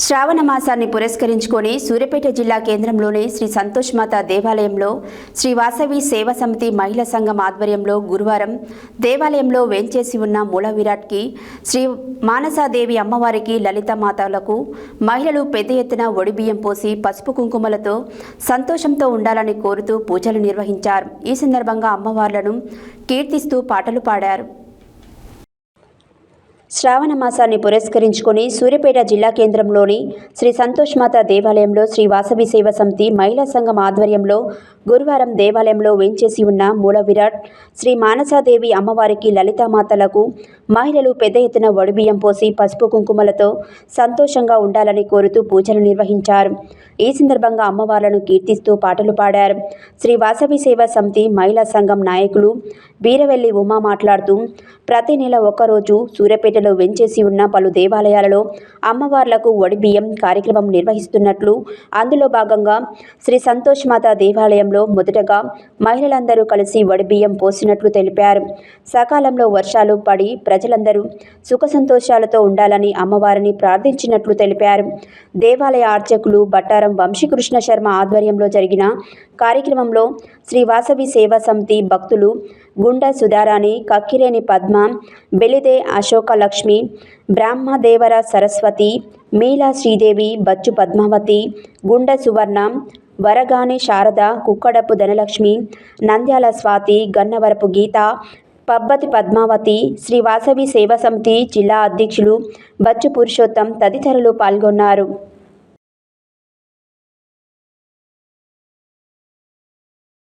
శ్రావణ మాసాన్ని పురస్కరించుకొని సూర్యాపేట జిల్లా కేంద్రంలోని శ్రీ సంతోష్ మాత దేవాలయంలో శ్రీ వాసవి సేవా సమితి మహిళా సంఘం ఆధ్వర్యంలో గురువారం దేవాలయంలో వేంచేసి ఉన్న మూల విరాట్కి శ్రీ మానసాదేవి అమ్మవారికి లలిత మాతలకు మహిళలు పెద్ద ఎత్తున ఒడిబియ్యం పోసి పసుపు కుంకుమలతో సంతోషంతో ఉండాలని కోరుతూ పూజలు నిర్వహించారు. ఈ సందర్భంగా అమ్మవార్లను కీర్తిస్తూ పాటలు పాడారు. శ్రావణ మాసాన్ని పురస్కరించుకొని సూర్యాపేట జిల్లా కేంద్రంలోని శ్రీ సంతోష్ మాత దేవాలయంలో శ్రీ వాసవి సేవా సమితి మహిళా సంఘం ఆధ్వర్యంలో గురువారం దేవాలయంలో వేంచేసి ఉన్న మూల విరాట్ శ్రీ మానసాదేవి అమ్మవారికి లలితామాతలకు మహిళలు పెద్ద ఎత్తున వడిబియ్యం పోసి పసుపు కుంకుమలతో సంతోషంగా ఉండాలని కోరుతూ పూజలు నిర్వహించారు. ఈ సందర్భంగా అమ్మవార్లను కీర్తిస్తూ పాటలు పాడారు. శ్రీ వాసవి సేవా సమితి మహిళా సంఘం నాయకులు వీరవెల్లి ఉమా మాట్లాడుతూ ప్రతి నెల ఒక్కరోజు సూర్యాపేటలో వెంచేసి ఉన్న పలు దేవాలయాలలో అమ్మవార్లకు వడిబియ్యం కార్యక్రమం నిర్వహిస్తున్నట్లు, అందులో భాగంగా శ్రీ సంతోష్ మాత దేవాలయంలో మొదటగా మహిళలందరూ కలిసి వడిబియ్యం పోసినట్లు తెలిపారు. సకాలంలో వర్షాలు పడి ప్రజలందరూ సుఖ సంతోషాలతో ఉండాలని అమ్మవారిని ప్రార్థించినట్లు తెలిపారు. దేవాలయ అర్చకులు బట్టారం వంశీకృష్ణ శర్మ ఆధ్వర్యంలో జరిగిన కార్యక్రమంలో శ్రీ వాసవి సేవా సమితి భక్తులు గుండా సుధారాణి, కక్కిరేని పద్మ, బెలిదే అశోక లక్ష్మి, బ్రహ్మదేవర సరస్వతి, మీలా శ్రీదేవి, బచ్చు పద్మావతి, గుండ సువర్ణ, వరగాని శారద, కుక్కడపు ధనలక్ష్మి, నంద్యాల స్వాతి, గన్నవరపు గీత, పబ్బతి పద్మావతి, శ్రీ వాసవి సేవా సమితి జిల్లా అధ్యక్షులు బచ్చు పురుషోత్తం తదితరులు పాల్గొన్నారు.